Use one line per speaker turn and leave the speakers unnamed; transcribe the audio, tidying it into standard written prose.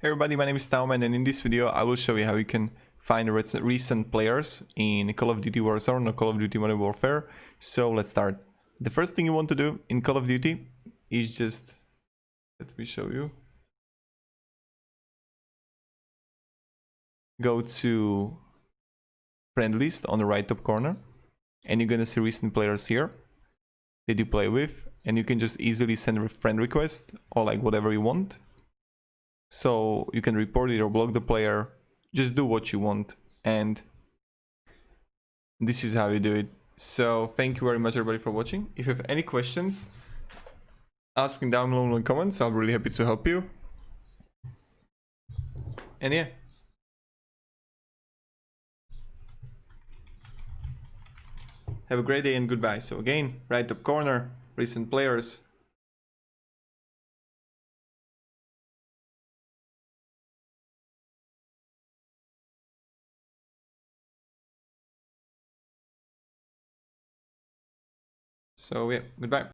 Hey everybody, my name is TaoMan, and in this video I will show you how you can find recent players in Call of Duty Warzone or Call of Duty Modern Warfare. So let's start. The first thing you want to do in Call of Duty is just, let me show you. Go to friend list on the right top corner, and you're gonna see recent players here that you play with, and you can just easily send a friend request or like whatever you want. So you can report it or block the player, just do what you want, and this is how you do it. So thank you very much everybody for watching. If you have any questions, ask me down below in the comments. I'll be really happy to help you. And yeah. Have a great day and goodbye. So again, right top corner, recent players. So yeah, goodbye.